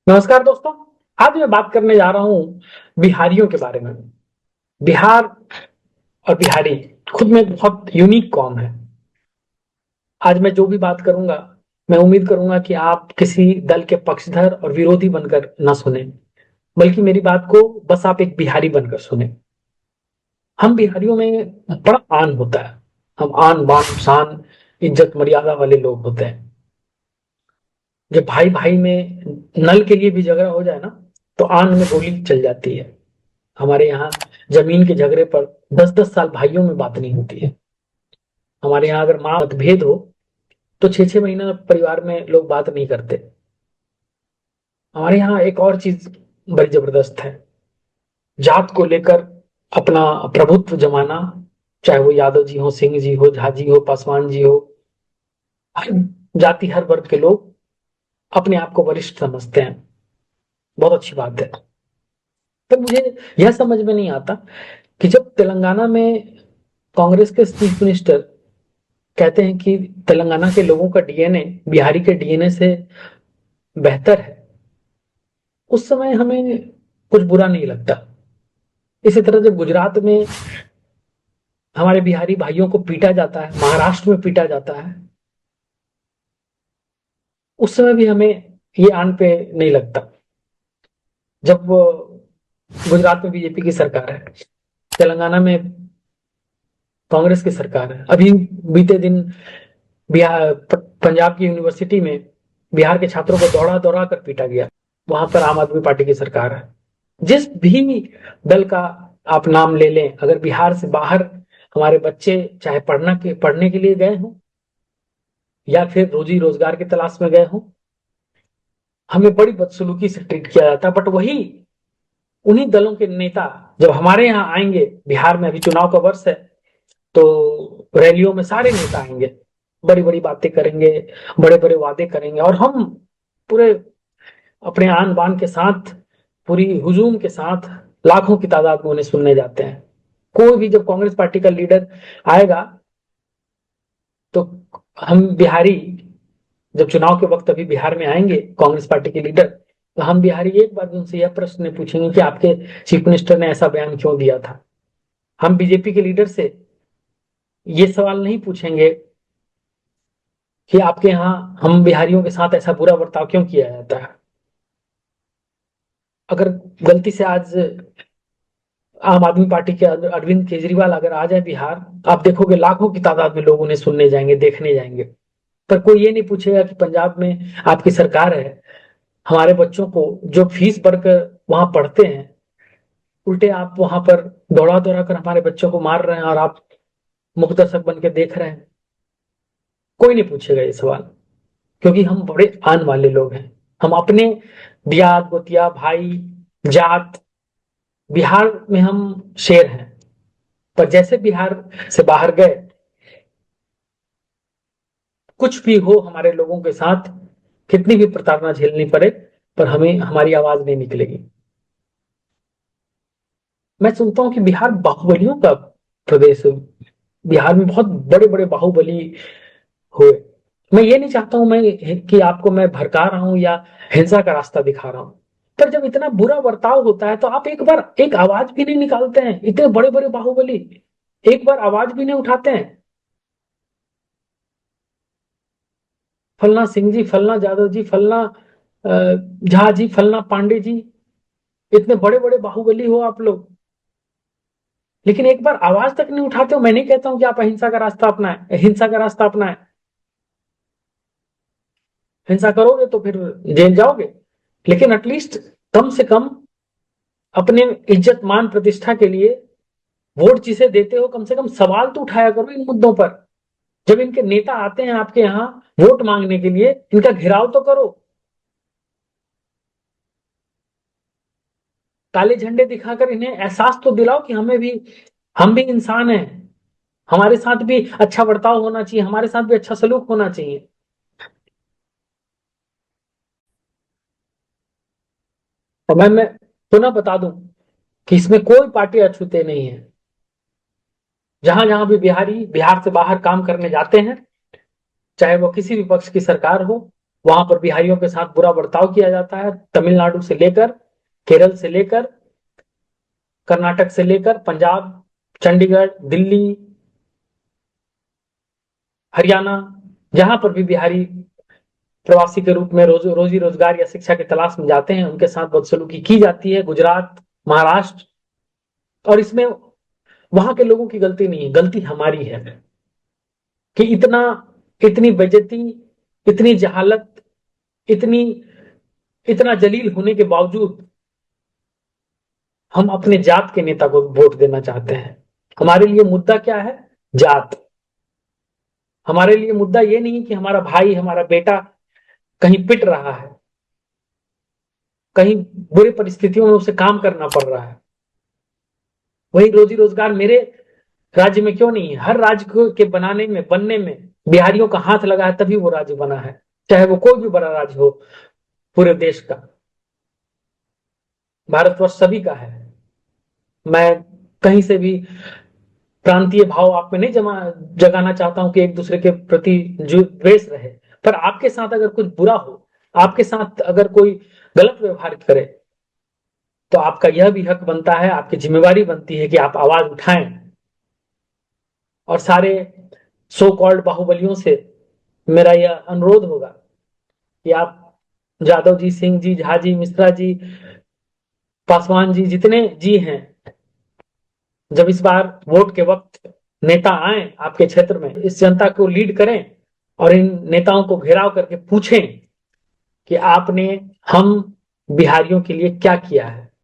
नमस्कार दोस्तों। आज मैं बात करने जा रहा हूँ बिहारियों के बारे में। बिहार और बिहारी खुद में बहुत यूनिक कौम है। आज मैं जो भी बात करूंगा, मैं उम्मीद करूंगा कि आप किसी दल के पक्षधर और विरोधी बनकर ना सुने, बल्कि मेरी बात को बस आप एक बिहारी बनकर सुने। हम बिहारियों में बड़ा आन होता है। हम आन बान शान इज्जत मर्यादा वाले लोग होते हैं। जब भाई भाई में नल के लिए भी झगड़ा हो जाए ना, तो आन में गोली चल जाती है। हमारे यहाँ जमीन के झगड़े पर 10-10 साल भाइयों में बात नहीं होती है। हमारे यहाँ अगर माँ मतभेद हो तो 6-6 महीना परिवार में लोग बात नहीं करते। हमारे यहाँ एक और चीज बड़ी जबरदस्त है। जात को लेकर अपना प्रभुत्व जमाना, चाहे वो यादव जी हो, सिंह जी हो, झा जी हो, पासवान जी हो, हर जाति हर वर्ग के लोग अपने आप को वरिष्ठ समझते हैं। बहुत अच्छी बात है। पर मुझे यह समझ में नहीं आता कि जब तेलंगाना में कांग्रेस के चीफ मिनिस्टर कहते हैं कि तेलंगाना के लोगों का डीएनए बिहारी के डीएनए से बेहतर है, उस समय हमें कुछ बुरा नहीं लगता। इसी तरह जब गुजरात में हमारे बिहारी भाइयों को पीटा जाता है, महाराष्ट्र में पीटा जाता है, उस समय भी हमें ये आन पे नहीं लगता। जब गुजरात में बीजेपी की सरकार है, तेलंगाना में कांग्रेस की सरकार है। अभी बीते दिन बिहार पंजाब की यूनिवर्सिटी में बिहार के छात्रों को दौड़ा दौड़ा कर पीटा गया। वहां पर आम आदमी पार्टी की सरकार है। जिस भी दल का आप नाम ले लें, अगर बिहार से बाहर हमारे बच्चे चाहे पढ़ने के लिए गए हों या फिर रोजी रोजगार की तलाश में गए हों, हमें बड़ी बदसलूकी से ट्रीट किया जाता है। बट वही उन्हीं दलों के नेता जब हमारे यहाँ आएंगे, बिहार में अभी चुनाव का वर्ष है, तो रैलियों में सारे नेता आएंगे, बड़ी बड़ी बातें करेंगे, बड़े बड़े वादे करेंगे, और हम पूरे अपने आन बान के साथ, पूरी हुजूम के साथ लाखों की तादाद में उन्हें सुनने जाते हैं। कोई भी जब कांग्रेस पार्टी का लीडर आएगा, तो हम बिहारी जब चुनाव के वक्त अभी बिहार में आएंगे कांग्रेस पार्टी के लीडर, तो हम बिहारी एक बार उनसे यह प्रश्न पूछेंगे कि आपके चीफ मिनिस्टर ने ऐसा बयान क्यों दिया था। हम बीजेपी के लीडर से ये सवाल नहीं पूछेंगे कि आपके यहाँ हम बिहारियों के साथ ऐसा बुरा बर्ताव क्यों किया जाता है। अगर गलती से आज आम आदमी पार्टी के अरविंद केजरीवाल अगर आ जाए बिहार, आप देखोगे लाखों की तादाद में लोग उन्हें सुनने जाएंगे, देखने जाएंगे। पर कोई ये नहीं पूछेगा कि पंजाब में आपकी सरकार है, हमारे बच्चों को जो फीस भरकर वहां पढ़ते हैं, उल्टे आप वहां पर दौड़ा दौड़ा कर हमारे बच्चों को मार रहे हैं और आप मुख्तसर बन के देख रहे हैं। कोई नहीं पूछेगा ये सवाल, क्योंकि हम बड़े आन वाले लोग हैं। हम अपने दियाद गोतिया भाई जात बिहार में हम शेर हैं। पर जैसे बिहार से बाहर गए, कुछ भी हो हमारे लोगों के साथ, कितनी भी प्रताड़ना झेलनी पड़े, पर हमें हमारी आवाज नहीं निकलेगी। मैं सुनता हूँ कि बिहार बाहुबलियों का प्रदेश है। बिहार में बहुत बड़े बड़े बाहुबली हुए। मैं ये नहीं चाहता हूं कि आपको मैं भड़का रहा हूं या हिंसा का रास्ता दिखा रहा हूं, पर जब इतना बुरा बर्ताव होता है तो आप एक बार एक आवाज भी नहीं निकालते हैं। इतने बड़े बड़े बाहुबली एक बार आवाज भी नहीं उठाते हैं। फलना सिंह जी, फलना जादव जी, फलना झा जी, फलना पांडे जी, इतने बड़े बड़े बाहुबली हो आप लोग, लेकिन एक बार आवाज तक नहीं उठाते हो। मैं नहीं कहता हूं कि आप अहिंसा का रास्ता अपनाएं, हिंसा का रास्ता अपनाएं। हिंसा करोगे तो फिर जेल जाओगे, लेकिन एटलीस्ट कम से कम अपने इज्जत मान प्रतिष्ठा के लिए वोट जिसे देते हो, कम से कम सवाल तो उठाया करो इन मुद्दों पर। जब इनके नेता आते हैं आपके यहाँ वोट मांगने के लिए, इनका घेराव तो करो। काले झंडे दिखाकर इन्हें एहसास तो दिलाओ कि हम भी इंसान हैं, हमारे साथ भी अच्छा बर्ताव होना चाहिए, हमारे साथ भी अच्छा सलूक होना चाहिए। और मैं पुनः बता दूं कि इसमें कोई पार्टी अछूते नहीं है। जहां जहां भी बिहारी बिहार से बाहर काम करने जाते हैं, चाहे वो किसी भी पक्ष की सरकार हो, वहां पर बिहारियों के साथ बुरा बर्ताव किया जाता है। तमिलनाडु से लेकर, केरल से लेकर, कर्नाटक से लेकर पंजाब, चंडीगढ़, दिल्ली, हरियाणा, जहां पर भी बिहारी प्रवासी के रूप में रोजी रोजगार या शिक्षा की तलाश में जाते हैं, उनके साथ बदसलूकी की जाती है। गुजरात, महाराष्ट्र, और इसमें वहां के लोगों की गलती नहीं है, गलती हमारी है कि इतनी बेइज्जती, इतनी जहालत, इतनी इतना जलील होने के बावजूद हम अपने जात के नेता को वोट देना चाहते हैं। हमारे लिए मुद्दा क्या है? जात। हमारे लिए मुद्दा ये नहीं कि हमारा भाई, हमारा बेटा कहीं पिट रहा है, कहीं बुरी परिस्थितियों में उसे काम करना पड़ रहा है। वही रोजी रोजगार मेरे राज्य में क्यों नहीं है? हर राज्य के बनने में बिहारियों का हाथ लगा है, तभी वो राज्य बना है, चाहे वो कोई भी बड़ा राज्य हो पूरे देश का। भारतवर्ष सभी का है। मैं कहीं से भी प्रांतीय भाव आप में नहीं जगाना चाहता हूं कि एक दूसरे के प्रति जो द्वेष रहे, पर आपके साथ अगर कुछ बुरा हो, आपके साथ अगर कोई गलत व्यवहार करे, तो आपका यह भी हक बनता है, आपकी जिम्मेवारी बनती है कि आप आवाज उठाएं और सारे सो कॉल्ड बाहुबलियों से मेरा यह अनुरोध होगा कि आप यादव जी, सिंह जी, झा जी, मिश्रा जी, पासवान जी, जितने जी हैं, जब इस बार वोट के वक्त नेता आए आपके क्षेत्र में, इस जनता को लीड करें और इन नेताओं को घेराव करके पूछें कि आपने हम बिहारियों के लिए क्या किया है।